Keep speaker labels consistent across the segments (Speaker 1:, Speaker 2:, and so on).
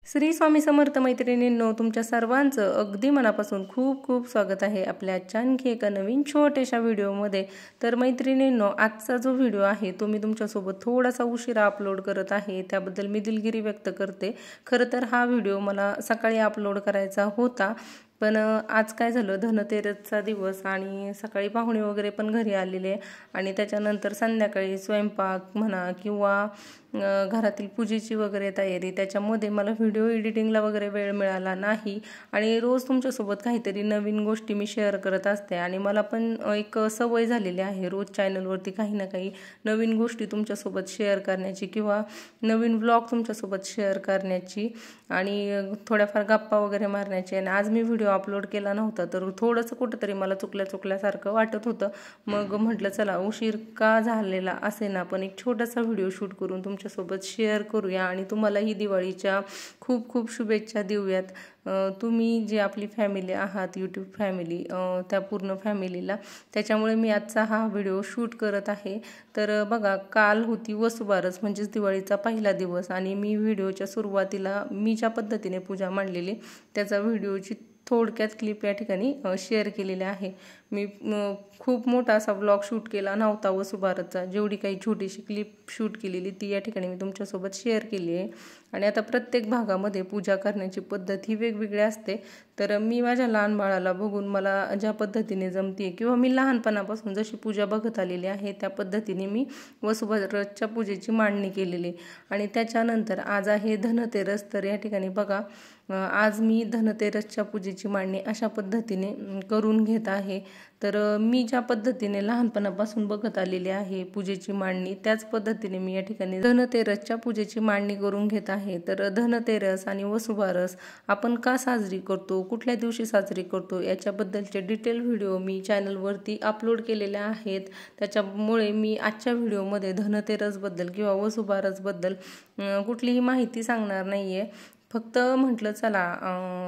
Speaker 1: श्री स्वामी समर्थ मैत्रिणींनो, तुमच्या सर्वांचं अगदी मनापासून खूप खूप स्वागत आहे आपल्या आणखी एका नवीन छोट्याशा व्हिडिओमध्ये। तर मैत्रिणींनो, आजचा जो व्हिडिओ आहे तो मी तुमच्यासोबत थोडासा उशिरा अपलोड करत आहे, त्याबद्दल मी दिलगिरी व्यक्त करते। खरं तर हा व्हिडिओ मला सकाळी अपलोड करायचा होता, पण आज काय झालं, धनतेरसचा दिवस आणि सकाळी पाहुणे वगैरे पण घरी आलेले आणि त्याच्यानंतर संध्याकाळी स्वयंपाक म्हणा किंवा घरातील पूजेची वगैरे तयारी, त्याच्यामध्ये मला व्हिडिओ एडिटिंगला वगैरे वेळ मिळाला नाही। आणि रोज तुमच्यासोबत काहीतरी नवीन गोष्टी मी शेअर करत असते आणि मला पण एक सवय झालेली आहे रोज चॅनलवरती काही ना काही नवीन गोष्टी तुमच्यासोबत शेअर करण्याची किंवा नवीन व्लॉग तुमच्यासोबत शेअर करण्याची आणि थोड्याफार गप्पा वगैरे मारण्याची। आणि आज मी व्हिडिओ अपलोड केला नव्हता तर थोडंसं कुठंतरी मला चुकल्यासारखं वाटत होतं। मग म्हटलं चला उशीर का झालेला असे ना, पण एक छोटासा व्हिडिओ शूट करून तुमच्यासोबत शेअर करूया आणि तुम्हालाही दिवाळीच्या खूप खूप शुभेच्छा देऊयात। तुम्ही जी आपली फॅमिली आहात, यूट्यूब फॅमिली, त्या पूर्ण फॅमिलीला, त्याच्यामुळे मी आजचा हा व्हिडिओ शूट करत आहे। तर बघा, काल होती वसुबारस म्हणजेच दिवाळीचा पहिला दिवस आणि मी व्हिडिओच्या सुरुवातीला मी ज्या पद्धतीने पूजा मांडलेली त्याचा व्हिडिओची थोडक्यात क्लिप या ठिकाणी शेअर केलेले आहे। मी खूप मोठा असा व्लॉग शूट केला नव्हता वसुबारसचा, जेवढी काही छोटीशी क्लिप शूट केलेली ती या ठिकाणी मी तुमच्यासोबत शेअर केली आहे। आणि आता प्रत्येक भागामध्ये पूजा करण्याची पद्धत ही वेगवेगळी असते। तर मी माझ्या लहान बाळाला बघून मला ज्या पद्धतीने जमते किंवा मी लहानपणापासून जशी पूजा बघत आलेली आहे त्या पद्धतीने मी वसुबारसच्या पूजेची मांडणी केलेली। आणि त्याच्यानंतर आज आहे धनतेरस, तर या ठिकाणी बघा आज मी धनतेरसच्या पूजेची मांडणी अशा पद्धतीने करून घेत आहे। तर मी ज्या पद्धतीने लहानपणापासून बघत आलेली आहे पूजेची मांडणी, त्याच पद्धतीने मी या ठिकाणी धनतेरसच्या पूजेची मांडणी करून घेत आहे। तर धनतेरस आणि वसुबारस आपण का साजरी करतो, कुठल्या दिवशी साजरी करतो, याच्याबद्दलचे डिटेल व्हिडिओ मी चॅनलवरती अपलोड केलेले आहेत। त्याच्यामुळे मी आजच्या व्हिडिओमध्ये धनतेरसबद्दल किंवा वसुबारसबद्दल कुठलीही माहिती सांगणार नाहीये। फक्त म्हटलं चला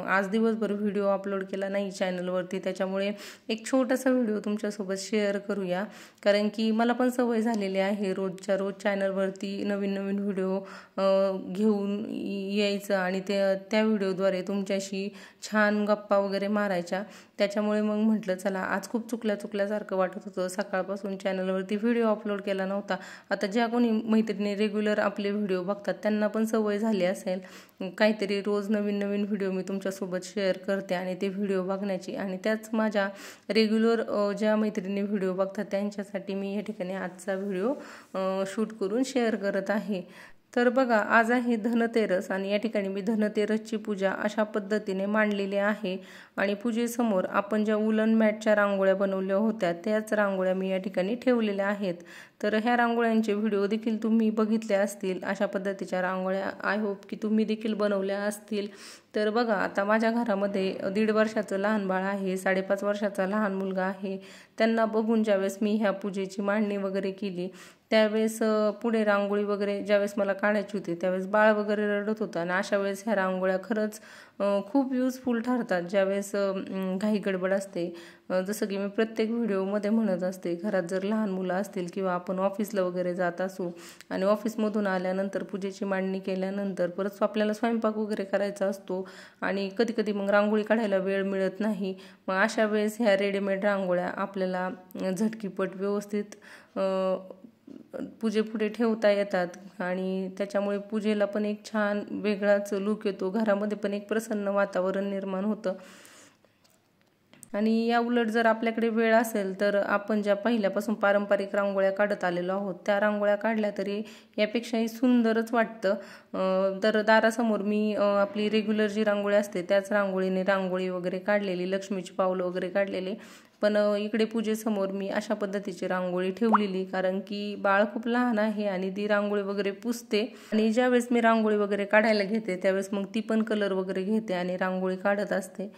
Speaker 1: आज दिवसभर व्हिडिओ अपलोड केला नाही चॅनलवरती, त्याच्यामुळे एक छोटासा व्हिडिओ तुमच्यासोबत शेअर करूया। कारण की मला पण सवय झालेली आहे रोजच्या रोज चॅनलवरती नवीन नवीन व्हिडिओ घेऊन यायचं आणि त्या व्हिडिओद्वारे तुमच्याशी छान गप्पा वगैरे मारायच्या। त्याच्यामुळे मग म्हटलं चला आज खूप चुकल्यासारखं वाटत होतं, सकाळपासून चॅनलवरती व्हिडिओ अपलोड केला नव्हता। आता ज्या कोणी मैत्रिणी रेग्युलर आपले व्हिडिओ बघतात त्यांना पण सवय झाली असेल, काहीतरी रोज नवीन व्हिडिओ मी तुमच्यासोबत शेअर करते आणि ते व्हिडिओ बघण्याची। आणि त्याच माझ्या रेग्युलर ज्या मैत्रिणी व्हिडिओ बघतात त्यांच्यासाठी मी या ठिकाणी आजचा व्हिडिओ शूट करून शेअर करत आहे। तर बघा, आज आहे धनतेरस आणि या ठिकाणी मी धनतेरसची पूजा अशा पद्धतीने मांडलेली आहे। आणि पूजेसमोर आपण ज्या उलन मॅटच्या रांगोळ्या बनवल्या होत्या त्याच रांगोळ्या मी या ठिकाणी ठेवलेल्या आहेत। तर ह्या रांगोळ्यांचे व्हिडिओ देखील तुम्ही बघितले असतील, अशा पद्धतीच्या रांगोळ्या आय होप की तुम्ही देखील बनवल्या असतील। तर बघा, आता माझ्या घरामध्ये 1.5 वर्षाचं लहान बाळ आहे, 5.5 वर्षाचा लहान मुलगा आहे। त्यांना बघून ज्यावेळेस मी ह्या पूजेची मांडणी वगैरे केली त्यावेळेस पुढे रांगोळी वगैरे ज्यावेळेस मला काढायची होती त्यावेळेस बाळ वगैरे रडत होतं आणि अशा वेळेस ह्या रांगोळ्या खरंच खूप युजफुल ठरतात ज्यावेळेस घाई गडबड असते। जसं की मी प्रत्येक व्हिडिओमध्ये म्हणत असते, घरात जर लहान मुलं असतील किंवा आपण ऑफिसला वगैरे जात असू आणि ऑफिसमधून आल्यानंतर पूजेची मांडणी केल्यानंतर परत आपल्याला स्वयंपाक वगैरे करायचा असतो आणि कधी मग रांगोळी काढायला वेळ मिळत नाही। मग अशा वेळेस ह्या रेडीमेड रांगोळ्या आपल्याला झटकीपट व्यवस्थित पूजेपुढे ठेवता येतात आणि त्याच्यामुळे पूजेला पण एक छान वेगळाच लुक येतो, घरामध्ये पण एक प्रसन्न वातावरण निर्माण होतं। आणि या उलट जर आपल्याकडे वेळ असेल तर आपण ज्या पहिल्यापासून पारंपरिक रांगोळ्या काढत आलेलो आहोत त्या रांगोळ्या काढल्या तरी यापेक्षाही सुंदरच वाटतं। तर दारासमोर मी आपली रेग्युलर जी रांगोळी असते त्याच रांगोळीने रांगोळी वगैरे काढलेली, लक्ष्मीची पावलं वगैरे काढलेली, पण इकडे पूजेसमोर मी अशा पद्धतीची रांगोळी ठेवलेली कारण की बाळ खूप लहान आहे आणि ती रांगोळी वगैरे पुसते आणि ज्यावेळेस मी रांगोळी वगैरे काढायला घेते त्यावेळेस मग ती पण कलर वगैरे घेते आणि रांगोळी काढत असते।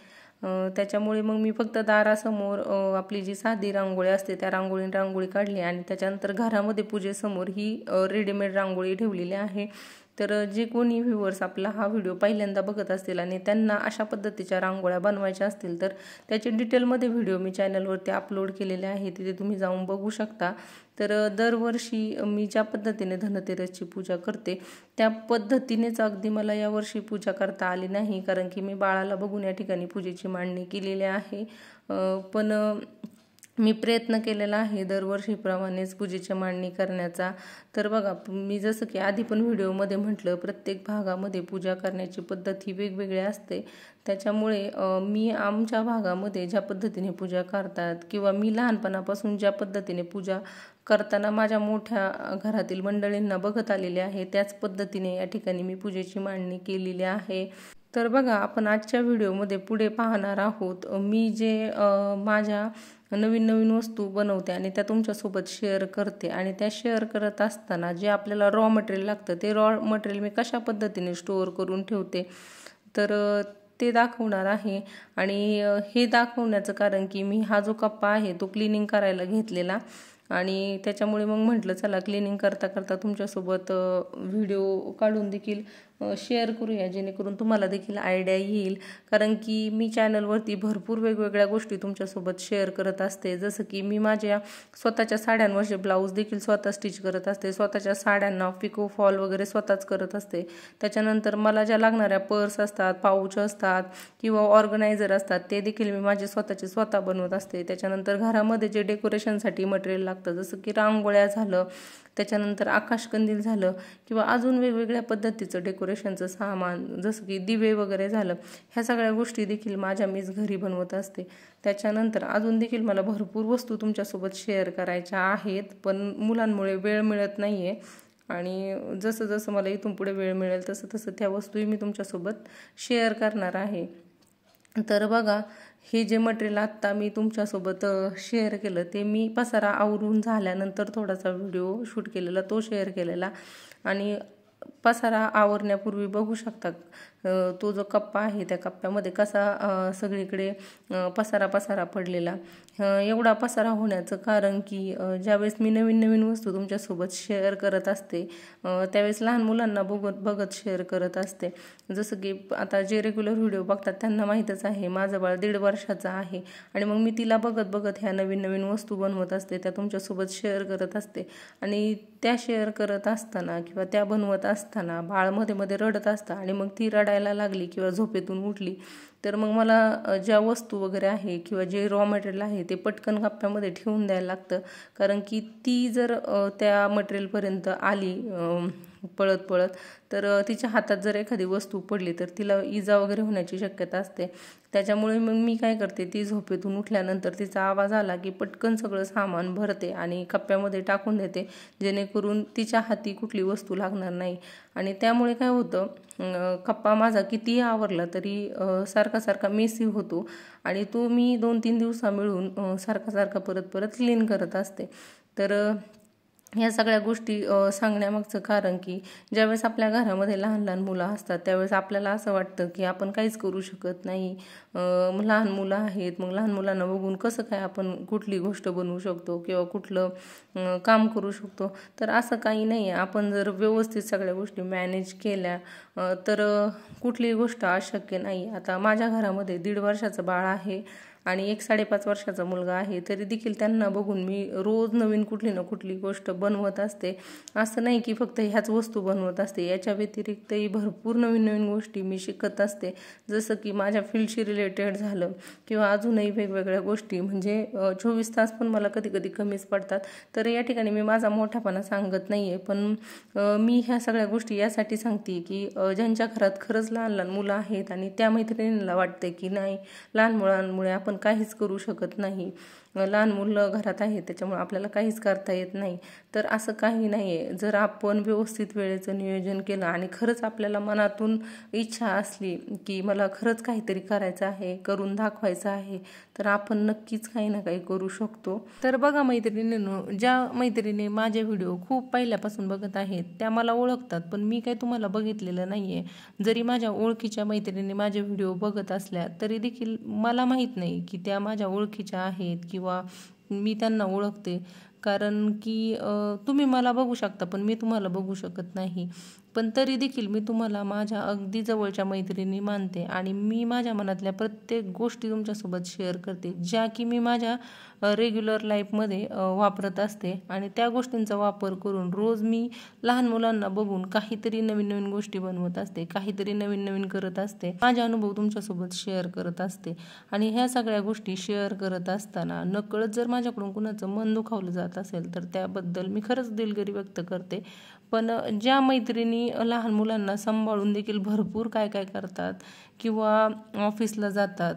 Speaker 1: त्याच्यामुळे मग मी फक्त दारासमोर आपली जी साधी रांगोळी असते त्या रांगोळी काढली आणि त्याच्यानंतर घरामध्ये पूजेसमोर ही रेडीमेड रांगोळी ठेवलेली आहे। तर जे कोणी व्ह्यूअर्स आपला हा व्हिडिओ पहिल्यांदा बघत असतील आणि त्यांना अशा पद्धतीच्या रांगोळ्या बनवायच्या असतील तर त्याचे डिटेलमध्ये व्हिडिओ मी चॅनलवरती अपलोड केलेले आहे, तिथे तुम्ही जाऊन बघू शकता। तर दरवर्षी मी ज्या पद्धतीने धनतेरसची पूजा करते त्या पद्धतीनेच अगदी मला यावर्षी पूजा करता आली नाही, कारण की मी बाळाला बघून या ठिकाणी पूजेची मांडणी केलेली आहे। पण मी प्रयत्न केलेला आहे दरवर्षीप्रमाणेच पूजेची मांडणी करण्याचा। तर बघा, मी जसं की आधी पण व्हिडिओमध्ये म्हटलं, प्रत्येक भागामध्ये पूजा करण्याची पद्धत ही वेगवेगळी असते। त्याच्यामुळे मी आमच्या भागामध्ये ज्या पद्धतीने पूजा करतात किंवा मी लहानपणापासून ज्या पद्धतीने पूजा करताना माझ्या मोठ्या घरातील मंडळींना बघत आलेले आहे त्याच पद्धतीने या ठिकाणी मी पूजेची मांडणी केलेली आहे। तर बघा, आपण आजच्या व्हिडिओमध्ये पुढे पाहणार आहोत मी जे माझ्या नवीन वस्तू बनवते आणि त्या तुमच्यासोबत शेअर करते, आणि त्या शेअर करत असताना जे आपल्याला रॉ मटेरियल लागतं ते रॉ मटेरियल मी कशा पद्धतीने स्टोअर करून ठेवते तर ते दाखवणार आहे। आणि हे दाखवण्याचं कारण की मी हा जो कप्पा आहे तो क्लिनिंग करायला घेतलेला, आणि त्याच्यामुळे मग म्हटलं चला क्लिनिंग करता करता तुमच्यासोबत व्हिडिओ काढून देखील शेअर करूया, जेणेकरून तुम्हाला देखील आयडिया येईल। कारण की मी चॅनलवरती भरपूर वेगवेगळ्या गोष्टी तुमच्यासोबत शेअर करत असते, जसं की मी माझ्या स्वतःच्या साड्यांवरचे ब्लाऊज देखील स्वतः स्टिच करत असते, स्वतःच्या साड्यांना पिको फॉल वगैरे स्वतःच करत असते। त्याच्यानंतर मला ज्या लागणाऱ्या पर्स असतात, पाऊच असतात किंवा ऑर्गनायझर असतात ते देखील मी माझे स्वतः बनवत असते। त्याच्यानंतर घरामध्ये जे डेकोरेशनसाठी मटेरियल लागतं, जसं की रांगोळ्या झालं, त्याच्यानंतर आकाशकंदील झालं किंवा अजून वेगवेगळ्या पद्धतीचं डेकोरेशनचं सामान जसं की दिवे वगैरे झालं, ह्या सगळ्या गोष्टी देखील मीच घरी बनवत असते। त्याच्यानंतर अजून देखील मला भरपूर वस्तू तुमच्यासोबत शेअर करायच्या आहेत, पण मुलांमुळे वेळ मिळत नाही आहे, आणि जसं जसं मला इथून पुढे वेळ मिळेल तसं तसं त्या वस्तूही मी तुमच्यासोबत शेअर करणार आहे। तर बघा, हे जे मटेरियल आत्ता मी तुमच्यासोबत शेअर केलं ते मी पसारा आवरून झाल्यानंतर थोडासा व्हिडिओ शूट केलेला तो शेअर केलेला, आणि पसारा आवरण्यापूर्वी बघू शकता तो जो कप्पा आहे त्या कप्प्यामध्ये कसा सगळीकडे पसारा पडलेला। एवढा पसारा होण्याचं कारण की ज्यावेळेस मी नवीन वस्तू तुमच्यासोबत शेअर करत असते त्यावेळेस लहान मुलांना बघत शेअर करत असते। जसं की आता जे रेग्युलर व्हिडिओ बघतात त्यांना माहीतच आहे, माझं बाळ 1.5 वर्षाचं आहे, आणि मग मी तिला बघत ह्या नवीन वस्तू बनवत असते, त्या तुमच्यासोबत शेअर करत असते। आणि त्या शेअर करत असताना किंवा त्या बनवत असताना बाळ मध्ये रडत असतं, आणि मग ती रडायला लागली किंवा झोपेतून उठली तर मग मला ज्या वस्तू वगैरे आहे किंवा जे रॉ मटेरियल आहे ते पटकन कप्प्यामध्ये ठेवून द्यायला लागतं, कारण की ती जर त्या मटेरियलपर्यंत आली पळत तर तिच्या हातात जर एखादी वस्तू पडली तर तिला इजा वगैरे होण्याची शक्यता असते। त्याच्यामुळे मग मी काय करते, ती झोपेतून उठल्यानंतर तिचा आवाज आला की पटकन सगळं सामान भरते आणि कप्प्यामध्ये टाकून देते, जेणेकरून तिच्या हाती कुठली वस्तू लागणार नाही। आणि त्यामुळे काय होतं, कप्पा माझा कितीही आवरला तरी सारखा मेसी होतो, आणि तो मी 2-3 दिवसा मिळून सारखा परत क्लीन करत असते। तर ह्या सगळ्या गोष्टी सांगण्यामागचं कारण की ज्यावेळेस आपल्या घरामध्ये लहान मुलं असतात त्यावेळेस आपल्याला असं वाटतं की आपण काहीच करू शकत नाही, लहान मुलं आहेत, मग लहान मुलांना बघून कसं काय आपण कुठली गोष्ट बनवू शकतो किंवा कुठलं काम करू शकतो। तर असं काही नाही आहे, आपण जर व्यवस्थित सगळ्या गोष्टी मॅनेज केल्या तर कुठलीही गोष्ट अशक्य नाही। आता माझ्या घरामध्ये 1.5 वर्षाचं बाळ आहे आणि एक 5.5 वर्षाचा मुलगा आहे, तरी देखील त्यांना बघून मी रोज नवीन कुठली ना कुठली गोष्ट बनवत असते। असं नाही की फक्त ह्याच वस्तू बनवत असते, याच्या व्यतिरिक्तही भरपूर नवीन गोष्टी मी शिकत असते, जसं की माझ्या फील्डशी रिलेटेड झालं किंवा अजूनही वेगवेगळ्या गोष्टी, म्हणजे 24 तास पण मला कधी कमीच पडतात। तर या ठिकाणी मी माझा मोठापणा सांगत नाही आहे, पण मी ह्या सगळ्या गोष्टी यासाठी सांगते की ज्यांच्या घरात खरंच लहान मुलं आहेत आणि त्या मैत्रिणींना वाटते की नाही, लहान मुलांमुळे आपण काहीच करू शकत नाही, लहान मुलं घरात आहेत त्याच्यामुळे आपल्याला काहीच करता येत नाही, तर असं काही नाही आहे। जर आपण व्यवस्थित वेळेचं नियोजन केलं आणि खरंच आपल्याला मनातून इच्छा असली की मला खरंच काहीतरी करायचं आहे, करून दाखवायचं आहे, तर आपण नक्कीच काही ना काही करू शकतो। तर बघा मैत्रिणींनो, ज्या मैत्रिणी माझे व्हिडिओ खूप पहिल्यापासून बघत आहेत त्या मला ओळखतात, पण मी काही तुम्हाला बघितलेलं नाही आहे। जरी माझ्या ओळखीच्या मैत्रिणी माझे व्हिडिओ बघत असल्या तरी देखील मला माहीत नाही की त्या माझ्या ओळखीच्या आहेत किंवा मी त्यांना ओळखते, कारण की तुम्ही मला बघू शकता पण मी तुम्हाला बघू शकत नाही। पण तरी देखील मी तुम्हाला माझ्या अगदी जवळच्या मैत्रिणी मानते आणि मी माझ्या मनातल्या प्रत्येक गोष्टी तुमच्यासोबत शेअर करते, ज्या की मी माझ्या रेग्युलर लाईफमध्ये वापरत असते. आणि त्या गोष्टींचा वापर करून रोज मी लहान मुलांना बघून काहीतरी नवीन नवीन गोष्टी बनवत असते, काहीतरी नवीन नवीन करत असते, माझे अनुभव तुमच्यासोबत शेअर करत असते. आणि ह्या सगळ्या गोष्टी शेअर करत असताना नकळत जर माझ्याकडून कुणाचं मन दुखावलं जात असेल तर त्याबद्दल मी खरंच दिलगिरी व्यक्त करते. पण ज्या मैत्रिणी लहान मुलांना सांभाळून देखील भरपूर काय काय करतात किंवा ऑफिसला जातात,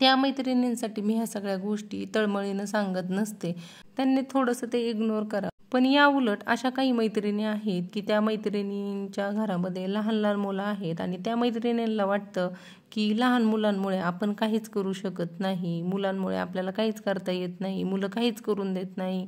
Speaker 1: त्या मैत्रिणींसाठी मी ह्या सगळ्या गोष्टी तळमळीनं सांगत नसते. त्यांनी थोडंसं ते इग्नोर करा. पण या उलट अशा काही मैत्रिणी आहेत की त्या मैत्रिणींच्या घरामध्ये लहान लहान मुलं आहेत आणि त्या मैत्रिणींना वाटतं की लहान मुलांमुळे आपण काहीच करू शकत नाही, मुलांमुळे आपल्याला काहीच करता येत नाही, मुलं काहीच करून देत नाही.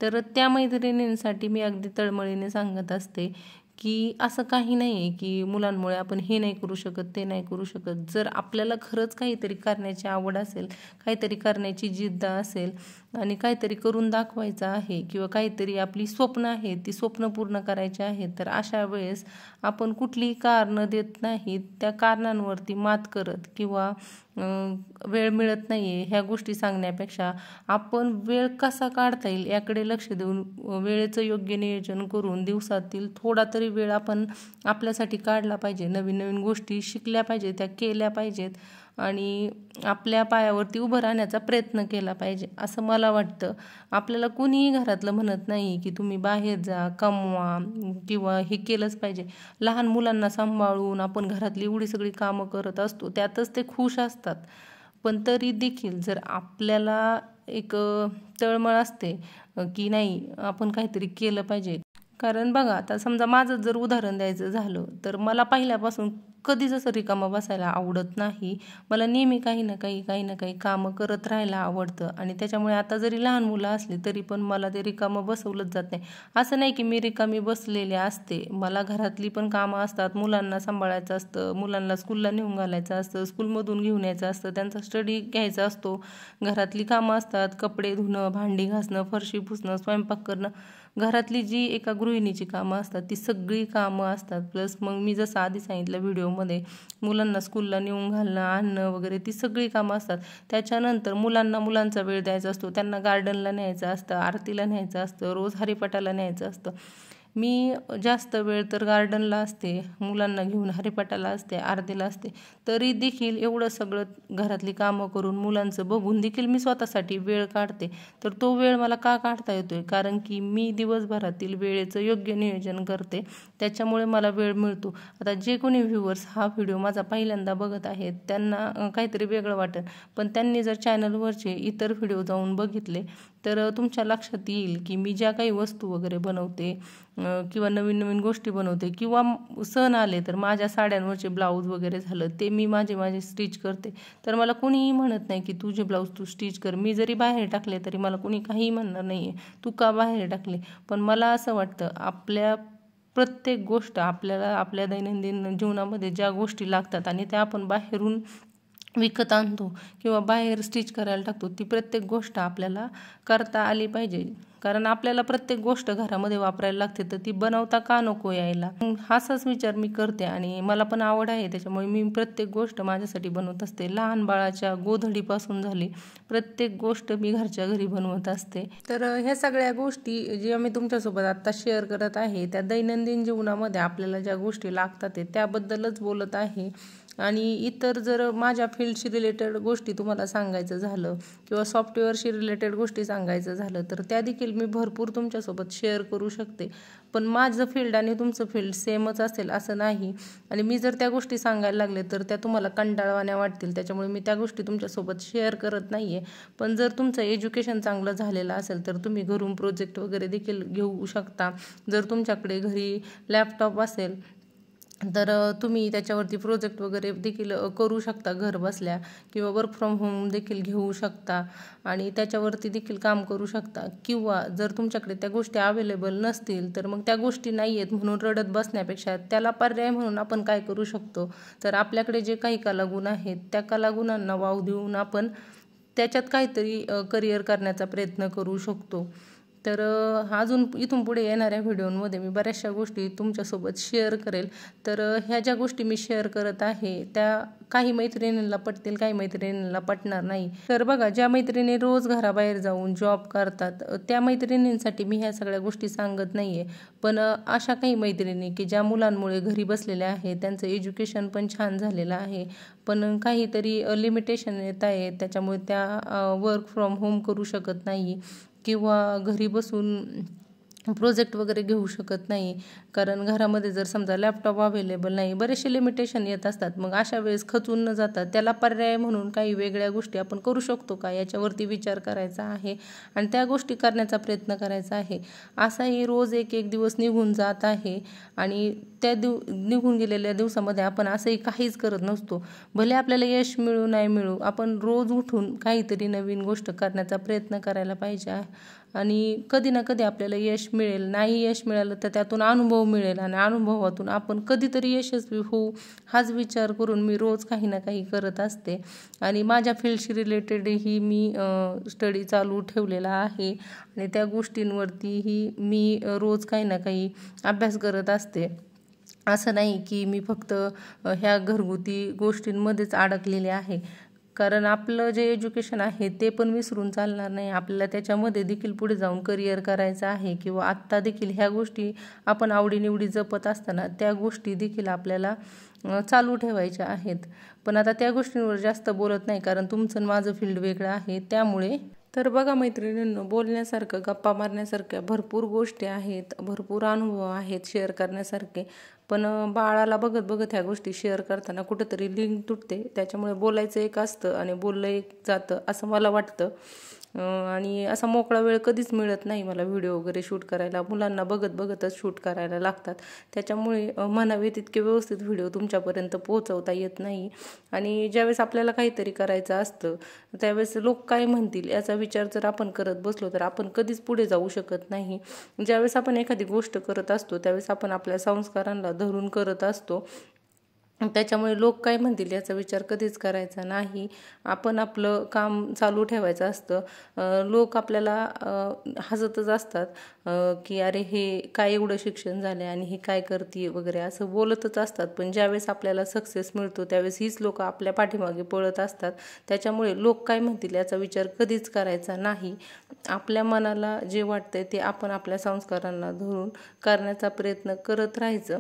Speaker 1: तर त्या मैत्रिणींसाठी मी अगदी तळमळीने सांगत असते की असं काही नाही आहे की मुलांमुळे आपण हे नाही करू शकत, ते नाही करू शकत. जर आपल्याला खरंच काहीतरी करण्याची आवड असेल, काहीतरी करण्याची जिद्द असेल आणि काहीतरी करून दाखवायचं आहे किंवा काहीतरी आपली स्वप्न आहेत, ती स्वप्न पूर्ण करायची आहेत, तर अशा वेळेस आपण कुठलीही कारणं देत नाहीत. त्या कारणांवरती मात करत किंवा वेळ मिळत नाही आहे ह्या गोष्टी सांगण्यापेक्षा आपण वेळ कसा काढता येईल याकडे लक्ष देऊन वेळेचं योग्य नियोजन करून दिवसातील थोडा तरी वेळ आपण आपल्यासाठी काढला पाहिजे. नवीन नवीन गोष्टी शिकल्या पाहिजे, त्या केल्या पाहिजेत आणि आपल्या पायावरती उभं राहण्याचा प्रयत्न केला पाहिजे असं मला वाटतं. आपल्याला कुणीही घरातलं म्हणत नाही की तुम्ही बाहेर जा, कमवा किंवा हे केलंच पाहिजे. लहान मुलांना सांभाळून आपण घरातली एवढी सगळी कामं करत असतो, त्यातच ते खुश असतात. पण तरी देखील जर आपल्याला एक तळमळ असते की नाही आपण काहीतरी केलं पाहिजे. कारण बघा आता समजा माझं जर उदाहरण द्यायचं झालं तर मला पहिल्यापासून कधीच असं रिकामं बसायला आवडत नाही. मला नेहमी काही ना काही कामं करत राहायला आवडतं आणि त्याच्यामुळे आता जरी लहान मुलं असली तरी पण मला ते रिकामं बसवलंच जात नाही. असं नाही की मी रिकामी बसलेले असते, मला घरातली पण कामं असतात, मुलांना सांभाळायचं असतं, मुलांना स्कूलला नेऊन घालायचं असतं, स्कूलमधून घेऊन यायचं असतं, त्यांचा स्टडी घ्यायचा असतो, घरातली कामं असतात, कपडे धुणं, भांडी घासणं, फरशी पुसणं, स्वयंपाक करणं, घरातली जी एका गृहिणीची कामं असतात ती सगळी कामं असतात. प्लस मग मी जसं आधी सांगितलं व्हिडिओमध्ये मुलांना स्कूलला नेऊन घालणं, आणणं वगैरे ती सगळी कामं असतात. त्याच्यानंतर मुलांचा वेळ द्यायचा असतो, त्यांना गार्डनला न्यायचं असतं, आरतीला न्यायचं असतं, रोज हरिपाठाला न्यायचं असतं. मी जास्त वेळ तर गार्डनला असते, मुलांना घेऊन हरिपाठाला असते, आरतीला असते. तरी देखील एवढं सगळं घरातली कामं करून मुलांचं बघून देखील मी स्वतःसाठी वेळ काढते. तर तो वेळ मला का काढता येतोय? कारण की मी दिवसभरातील वेळेचं योग्य नियोजन करते, त्याच्यामुळे मला वेळ मिळतो. आता जे कोणी व्ह्यूअर्स हा व्हिडिओ माझा पहिल्यांदा बघत आहेत त्यांना काहीतरी वेगळं वाटेल, पण त्यांनी जर चॅनलवरचे इतर व्हिडिओ जाऊन बघितले तर तुमच्या लक्षात येईल की मी ज्या काही वस्तू वगैरे बनवते किंवा नवीन नवीन गोष्टी बनवते किंवा सण आले तर माझ्या साड्यांवरचे ब्लाऊज वगैरे झालं ते मी माझे स्टिच करते. तर मला कुणीही म्हणत नाही की तुझे ब्लाऊज तू स्टिच कर. मी जरी बाहेर टाकले तरी मला कुणी काहीही म्हणणार नाही आहे तू का बाहेर टाकले. पण मला असं वाटतं आपल्या प्रत्येक गोष्ट आपल्याला आपल्या दैनंदिन जीवनामध्ये ज्या गोष्टी लागतात आणि त्या आपण बाहेरून विकत आणतो किंवा बाहेर स्टिच करायला टाकतो, ती प्रत्येक गोष्ट आपल्याला करता आली पाहिजे. कारण आपल्याला प्रत्येक गोष्ट घरामध्ये वापरायला लागते तर ती बनवता का नको यायला. असाच विचार मी करते आणि मला पण आवड आहे, त्याच्यामुळे मी प्रत्येक गोष्ट माझ्यासाठी बनवत असते. लहान बाळाच्या गोधडीपासून झाली प्रत्येक गोष्ट मी घरच्या घरी बनवत असते. तर ह्या सगळ्या गोष्टी ज्या मी तुमच्यासोबत आता शेअर करत आहे त्या दैनंदिन जीवनामध्ये आपल्याला ज्या गोष्टी लागतात त्याबद्दलच बोलत आहे. आणि इतर जर माझ्या फील्डशी रिलेटेड गोष्टी तुम्हाला सांगायचं झालं किंवा सॉफ्टवेअरशी रिलेटेड गोष्टी सांगायचं झालं तर त्या देखील मी भरपूर तुमच्यासोबत शेअर करू शकते. पण माझं फील्ड आणि तुमचं फील्ड सेमच असेल असं नाही आणि मी जर त्या गोष्टी सांगायला लागले तर त्या तुम्हाला कंटाळवाण्या वाटतील, त्याच्यामुळे मी त्या गोष्टी तुमच्यासोबत शेअर करत नाही आहे. पण जर तुमचं एज्युकेशन चांगलं झालेलं असेल तर तुम्ही घरून प्रोजेक्ट वगैरे देखील घेऊ शकता. जर तुमच्याकडे घरी लॅपटॉप असेल तर तुम्ही त्याच्यावरती प्रोजेक्ट वगैरे देखील करू शकता घर बसल्या किंवा वर्क फ्रॉम होम देखील घेऊ शकता आणि त्याच्यावरती देखील काम करू शकता. किंवा जर तुमच्याकडे त्या गोष्टी अवेलेबल नसतील तर मग त्या गोष्टी नाही आहेत म्हणून रडत बसण्यापेक्षा त्याला पर्याय म्हणून आपण काय करू शकतो, तर आपल्याकडे जे काही कलागुण आहेत त्या कलागुणांना वाव देऊन आपण त्याच्यात काहीतरी करिअर करण्याचा प्रयत्न करू शकतो. तर अजून इथून पुढे येणाऱ्या व्हिडिओमध्ये मी बऱ्याचशा गोष्टी तुमच्यासोबत शेअर करेल. तर ह्या ज्या गोष्टी मी शेअर करत आहे त्या काही मैत्रिणींना पटतील, काही मैत्रिणींना पटणार नाही. तर बघा, ज्या मैत्रिणी रोज घराबाहेर जाऊन जॉब करतात त्या मैत्रिणींसाठी मी ह्या सगळ्या गोष्टी सांगत नाही आहे. पण अशा काही मैत्रिणी की ज्या मुलांमुळे घरी बसलेल्या आहेत, त्यांचं एज्युकेशन पण छान झालेलं आहे, पण काहीतरी लिमिटेशन येत आहे, त्याच्यामुळे त्या वर्क फ्रॉम होम करू शकत नाही किंवा घरी बसून प्रोजेक्ट वगैरे घेऊ शकत नाही, कारण घरामध्ये जर समजा लॅपटॉप अवेलेबल नाही, बरेचसे लिमिटेशन येत असतात. मग अशा वेळेस खचून न जातात त्याला पर्याय म्हणून काही वेगळ्या गोष्टी आपण करू शकतो का, याच्यावरती विचार करायचा आहे आणि त्या गोष्टी करण्याचा प्रयत्न करायचा आहे. असाही रोज एक एक दिवस निघून जात आहे आणि त्या निघून गेलेल्या दिवसामध्ये आपण असंही काहीच करत नसतो. भले आपल्याला यश मिळू नाही मिळू, आपण रोज उठून काहीतरी नवीन गोष्ट करण्याचा प्रयत्न करायला पाहिजे आणि कधी ना कधी आपल्याला यश मिळेल. नाही यश मिळालं तर त्यातून अनुभव मिळेल आणि अनुभवातून आपण कधीतरी यशस्वी होऊ, हाच विचार करून मी रोज काही ना काही करत असते. आणि माझ्या फील्डशी रिलेटेडही मी स्टडी चालू ठेवलेला आहे आणि त्या गोष्टींवरतीही मी रोज काही ना काही अभ्यास करत असते. असं नाही की मी फक्त ह्या घरगुती गोष्टींमध्येच अडकलेले आहे, कारण आपलं जे एज्युकेशन आहे ते पण विसरून चालणार नाही. आपल्याला त्याच्यामध्ये देखील पुढे जाऊन करिअर करायचं आहे किंवा आत्ता देखील ह्या गोष्टी आपण आवडीनिवडी जपत असताना त्या गोष्टी देखील आपल्याला चालू ठेवायच्या आहेत. पण आता त्या गोष्टींवर जास्त बोलत नाही, कारण तुमचं माझं फील्ड वेगळं आहे त्यामुळे. तर बघा मैत्रिणींनो, बोलण्यासारखं, गप्पा मारण्यासारख्या भरपूर गोष्टी आहेत, भरपूर अनुभव आहेत शेअर करण्यासारखे. पण बाळाला बघत बघत ह्या गोष्टी शेअर करताना कुठंतरी लिंक तुटते, त्याच्यामुळे बोलायचं एक असतं आणि बोललं एक जातं असं मला वाटतं. आणि असा मोकळा वेळ कधीच मिळत नाही मला व्हिडिओ वगैरे शूट करायला. मुलांना बघत बघतच शूट करायला लागतात, त्याच्यामुळे म्हणावे तितके व्यवस्थित व्हिडिओ तुमच्यापर्यंत पोहोचवता येत नाही. आणि ज्यावेळेस आपल्याला काहीतरी करायचं असतं त्यावेळेस लोक काय म्हणतील याचा विचार जर आपण करत बसलो तर आपण कधीच पुढे जाऊ शकत नाही. ज्यावेळेस आपण एखादी गोष्ट करत असतो त्यावेळेस आपण आपल्या संस्कारांना धरून करत असतो, त्याच्यामुळे लोक काय म्हणतील याचा विचार कधीच करायचा नाही. आपण आपलं काम चालू ठेवायचं असतं. लोक आपल्याला हसतच असतात की अरे हे काय एवढं शिक्षण झालं आणि हे काय करते वगैरे असं बोलतच असतात. पण ज्यावेळेस आपल्याला सक्सेस मिळतो त्यावेळेस हीच लोक आपल्या पाठीमागे पळत असतात. त्याच्यामुळे लोक काय म्हणतील याचा विचार कधीच करायचा नाही. आपल्या मनाला जे वाटतंय ते आपण आपल्या संस्कारांना धरून करण्याचा प्रयत्न करत राहायचं.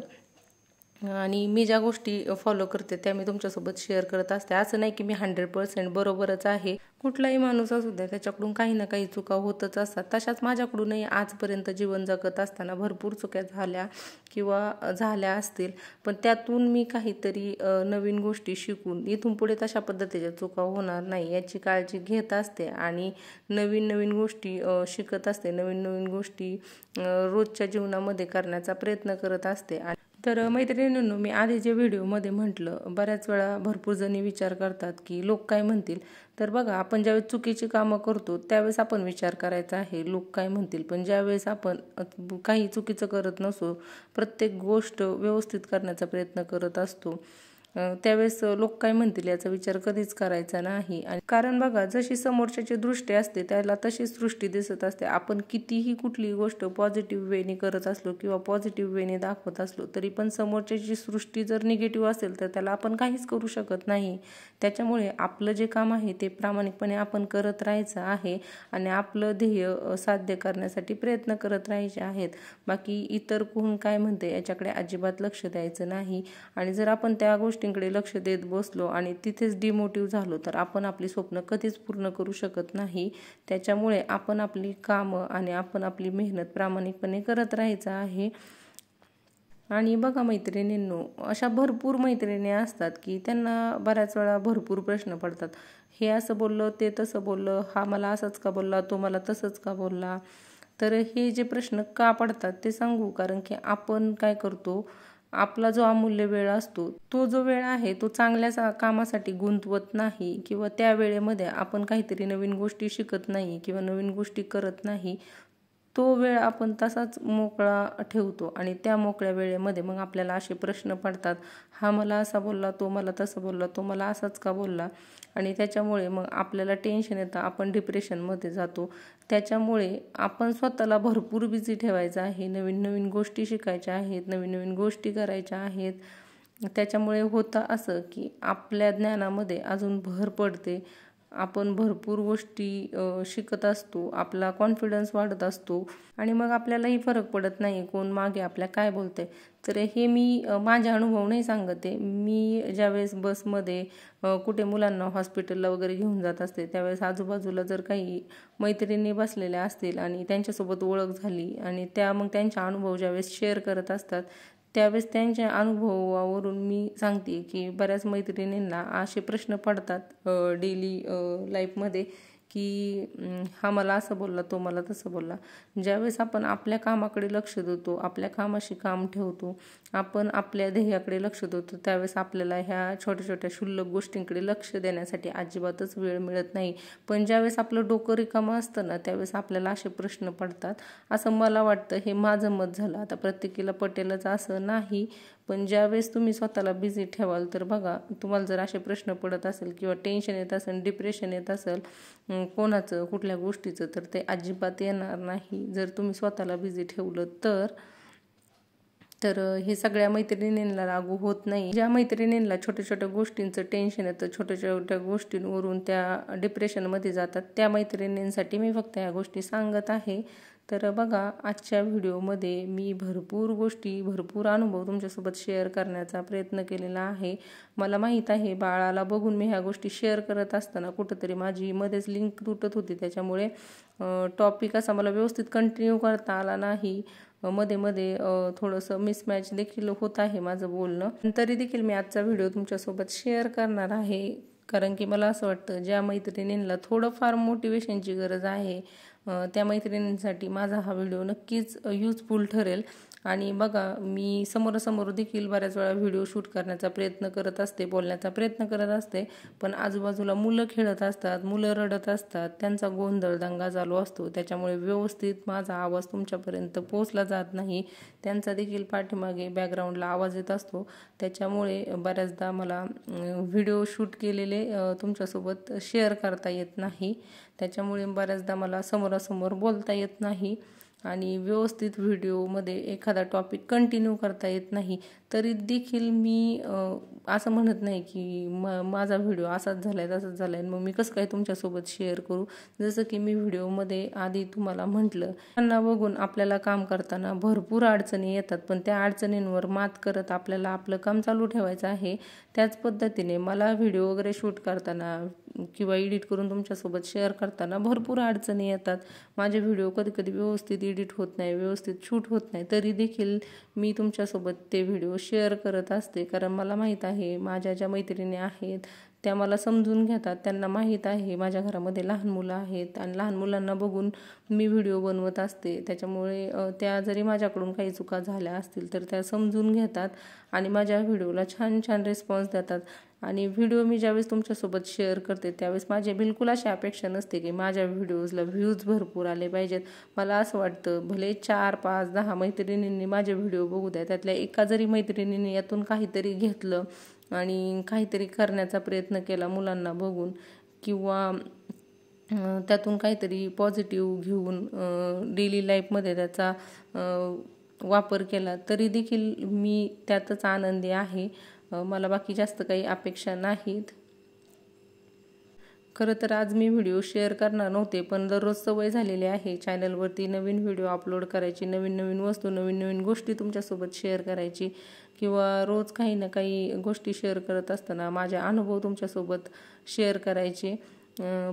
Speaker 1: आणि मी ज्या गोष्टी फॉलो करते त्या मी तुमच्यासोबत शेअर करत असते. असं नाही की मी 100% बरोबरच आहे. कुठलाही माणूस असू द्या त्याच्याकडून काही ना काही चुका होतच असतात. तशाच माझ्याकडूनही आजपर्यंत जीवन जगत असताना भरपूर चुका झाल्या किंवा झाल्या असतील, पण त्यातून मी काहीतरी नवीन गोष्टी शिकून इथून पुढे तशा पद्धतीच्या चुका होणार नाही याची काळजी घेत असते आणि नवीन नवीन गोष्टी शिकत असते, नवीन नवीन गोष्टी रोजच्या जीवनामध्ये करण्याचा प्रयत्न करत असते. तर मैत्रिणींनो, मी आधी जे व्हिडिओमध्ये म्हटलं, बऱ्याच वेळा भरपूर जणी विचार करतात की लोक काय म्हणतील. तर बघा, आपण ज्यावेळेस चुकीची कामं करतो त्यावेळेस आपण विचार करायचा आहे लोक काय म्हणतील, पण ज्यावेळेस आपण काही चुकीचं करत नसो, प्रत्येक गोष्ट व्यवस्थित करण्याचा प्रयत्न करत असतो, त्यावेळेस लोक काय म्हणतील याचा विचार कधीच करायचा नाही. आणि कारण बघा, जशी समोरच्याची दृष्टी असते त्याला तशीच सृष्टी दिसत असते. आपण कितीही कुठलीही गोष्ट पॉझिटिव्ह वेने करत असलो किंवा पॉझिटिव्ह वेने दाखवत असलो तरी पण समोरच्याची सृष्टी जर निगेटिव्ह असेल तर त्याला आपण काहीच करू शकत नाही. त्याच्यामुळे आपलं जे काम आहे ते प्रामाणिकपणे आपण करत राहायचं आहे आणि आपलं ध्येय साध्य करण्यासाठी प्रयत्न करत राहायचे आहेत. बाकी इतर कोण काय म्हणते याच्याकडे अजिबात लक्ष द्यायचं नाही. आणि जर आपण त्या गोष्टींकडे लक्ष देत बसलो आणि तिथेच डिमोटिव्ह झालो तर आपण आपली स्वप्न कधीच पूर्ण करू शकत नाही. त्याच्यामुळे आपण आपली कामं आणि आपण आपली मेहनत प्रामाणिकपणे करत राहायचं आहे. आणि बघा मैत्रिणींनो, अशा भरपूर मैत्रिणी असतात की त्यांना बऱ्याच वेळा भरपूर प्रश्न पडतात. हे असं बोललं, ते तसं बोललं, हा मला असंच का बोलला, तो मला तसंच का बोलला. तर हे जे प्रश्न का पडतात ते सांगू, कारण की आपण काय करतो, आपला जो अमूल्य वेळ असतो तो जो वेळ आहे तो चांगल्या कामासाठी गुंतवत नाही किंवा त्या वेळेमध्ये आपण काहीतरी नवीन गोष्टी शिकत नाही किंवा नवीन गोष्टी करत नाही. तो वेळ आपण तसाच मोकळा ठेवतो आणि त्या मोकळ्या वेळेमध्ये मग आपल्याला असे प्रश्न पडतात, हा मला असा बोलला, तो मला तसं बोलला, तो मला असाच का बोलला, आणि त्याच्यामुळे मग आपल्याला टेन्शन येतं, आपण डिप्रेशनमध्ये जातो. त्याच्यामुळे आपण स्वतःला भरपूर बिझी ठेवायचं आहे, नवीन नवीन गोष्टी शिकायच्या आहेत, नवीन नवीन गोष्टी करायच्या आहेत. त्याच्यामुळे होतं असं की आपल्या ज्ञानामध्ये अजून भर पडते, आपण भरपूर गोष्टी शिकत असतो, आपला कॉन्फिडन्स वाढत असतो आणि मग आपल्यालाही फरक पडत नाही कोण मागे आपल्या काय बोलते. तर हे मी माझा अनुभव नाही सांगते. मी ज्यावेळेस बसमध्ये कुठे मुलांना हॉस्पिटलला वगैरे घेऊन जात असते, त्यावेळेस आजूबाजूला जर काही मैत्रिणी बसलेल्या असतील आणि त्यांच्यासोबत ओळख झाली आणि त्या मग त्यांचा अनुभव ज्यावेळेस शेअर करत असतात, त्यावेळेस त्यांच्या अनुभवावरून मी सांगते की बऱ्याच मैत्रिणींना असे प्रश्न पडतात डेली लाईफमध्ये की हा मला असं बोलला, तो मला तसं बोलला. ज्यावेळेस आपण आपल्या कामाकडे लक्ष देतो, आपल्या कामाशी काम ठेवतो, आपण आपल्या ध्येयाकडे लक्ष देतो, त्यावेळेस आपल्याला ह्या छोट्या छोट्या क्षुल्लक गोष्टींकडे लक्ष देण्यासाठी अजिबातच वेळ मिळत नाही. पण ज्यावेळेस आपलं डोकं रिकामं असतं ना, त्यावेळेस आपल्याला असे प्रश्न पडतात, असं मला वाटतं. हे माझं मत झालं. आता प्रत्येकीला पटेलच असं नाही, पण ज्यावेळेस तुम्ही स्वतःला बिझी ठेवाल तर बघा, तुम्हाला जर असे प्रश्न पडत असेल किंवा टेन्शन येत असेल, डिप्रेशन येत असेल कोणाचं कुठल्या गोष्टीचं, तर ते अजिबात येणार नाही जर तुम्ही स्वतःला बिझी ठेवलं तर हे सगळ्या मैत्रिणींना लागू होत नाही. ज्या मैत्रिणींना छोट्या छोट्या गोष्टींचं टेन्शन येतं, छोट्या छोट्या गोष्टींवरून त्या डिप्रेशनमध्ये जातात, त्या मैत्रिणींसाठी मी फक्त ह्या गोष्टी सांगत आहे. तर बघा, आजच्या व्हिडिओमध्ये मी भरपूर गोष्टी, भरपूर अनुभव तुमच्यासोबत शेअर करण्याचा प्रयत्न केलेला आहे. मला माहीत आहे बाळाला बघून मी ह्या गोष्टी शेअर करत असताना कुठंतरी माझी मध्येच लिंक तुटत होती, त्याच्यामुळे टॉपिक असा मला व्यवस्थित कंटिन्यू करता आला नाही. मध्ये मध्ये थोडंसं मिसमॅच देखील होत आहे माझं बोलणं. तरी देखील मी आजचा व्हिडिओ तुमच्यासोबत शेअर करणार आहे, कारण की मला असं वाटतं ज्या मैत्रिणींना थोडंफार मोटिवेशनची गरज आहे त्या मैत्रिणींसाठी माझा हा व्हिडिओ नक्कीच युजफुल ठरेल. आणि बघा, मी समोरासमोर देखील बऱ्याच वेळा व्हिडिओ शूट करण्याचा प्रयत्न करत असते, बोलण्याचा प्रयत्न करत असते, पण आजूबाजूला मुलं खेळत असतात, मुलं रडत असतात, त्यांचा गोंधळ दंगा चालू असतो, त्याच्यामुळे व्यवस्थित माझा आवाज तुमच्यापर्यंत पोहोचला जात नाही. त्यांचा देखील पाठीमागे बॅकग्राऊंडला आवाज येत असतो, त्याच्यामुळे बऱ्याचदा मला व्हिडिओ शूट केलेले तुमच्यासोबत शेअर करता येत नाही. त्याच्यामुळे बऱ्याचदा मला समोरासमोर बोलता येत नाही आणि व्यवस्थित व्हिडिओमध्ये एखादा टॉपिक कंटिन्यू करता येत नाही. तरी देखील मी असं म्हणत नाही की माझा व्हिडिओ असाच झाला आहे, तसाच झाला आहे, मग मी कसं काय तुमच्यासोबत शेअर करू. जसं की मी व्हिडिओमध्ये आधी तुम्हाला म्हटलं, त्यांना बघून आपल्याला काम करताना भरपूर अडचणी येतात, पण त्या अडचणींवर मात करत आपल्याला आपलं काम चालू ठेवायचं आहे. त्याच पद्धतीने मला व्हिडिओ वगैरे शूट करताना किंवा एडिट करून तुमच्यासोबत शेअर करताना भरपूर अडचणी येतात. माझे व्हिडिओ कधी कधी व्यवस्थित एडिट होत नाही, व्यवस्थित शूट होत नाही, तरी देखील मी तुमच्यासोबत ते व्हिडिओ शेअर करत असते, कारण मला माहीत आहे माझ्या ज्या मैत्रिणी आहेत त्या मला समजून घेतात. त्यांना माहीत आहे माझ्या घरामध्ये लहान मुलं आहेत आणि लहान मुलांना बघून मी व्हिडिओ बनवत असते, त्याच्यामुळे त्या जरी माझ्याकडून काही चुका झाल्या असतील तर त्या समजून घेतात आणि माझ्या व्हिडिओला छान छान रिस्पॉन्स देतात. आणि व्हिडिओ मी ज्यावेळेस तुमच्यासोबत शेअर करते त्यावेळेस माझी बिलकुल अशी अपेक्षा नसते की माझ्या व्हिडिओजला व्ह्यूज भरपूर आले पाहिजेत. मला असं वाटतं भले 4, 5, 10 मैत्रिणींनी माझे व्हिडिओ बघू द्या, त्यातल्या एका जरी मैत्रिणींनी यातून काहीतरी घेतलं आणि काहीतरी करण्याचा प्रयत्न केला मुलांना बघून, किंवा त्यातून काहीतरी पॉझिटिव्ह घेऊन डेली लाईफमध्ये त्याचा वापर केला, तरी देखील मी त्यातच आनंदी आहे. मला बाकी जास्त काही अपेक्षा नाहीत. खरं तर आज मी व्हिडिओ शेअर करणार नव्हते, पण दररोज सवय झालेली आहे चॅनलवरती नवीन व्हिडिओ अपलोड करायची, नवीन नवीन वस्तू, नवीन नवीन गोष्टी तुमच्यासोबत शेअर करायची, किंवा रोज काही ना काही गोष्टी शेअर करत असताना माझे अनुभव तुमच्यासोबत शेअर करायचे.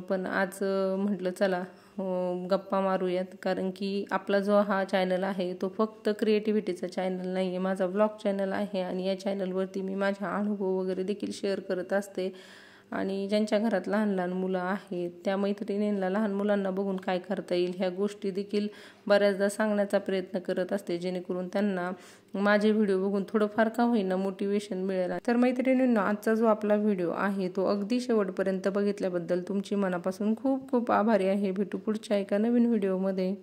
Speaker 1: पण आज म्हटलं चला गप्पा मारूयात, कारण की आपला जो हा चॅनल आहे तो फक्त क्रिएटिव्हिटीचा चॅनल नाही आहे, माझा व्लॉग चॅनल आहे आणि या चॅनलवरती मी माझा अनुभव वगैरे देखील शेअर करत असते. आणि ज्यांच्या घरात लहान लहान मुलं आहेत त्या मैत्रिणींना लहान मुलांना बघून काय करता येईल ह्या गोष्टी देखील बऱ्याचदा सांगण्याचा प्रयत्न करत असते, जेणेकरून त्यांना माझे व्हिडिओ बघून थोडंफार का होईना मोटिवेशन मिळेल. तर मैत्रिणींना आजचा जो आपला व्हिडिओ आहे तो अगदी शेवटपर्यंत बघितल्याबद्दल तुमची मनापासून खूप खूप आभारी आहे. भेटू पुढच्या एका नवीन व्हिडिओमध्ये.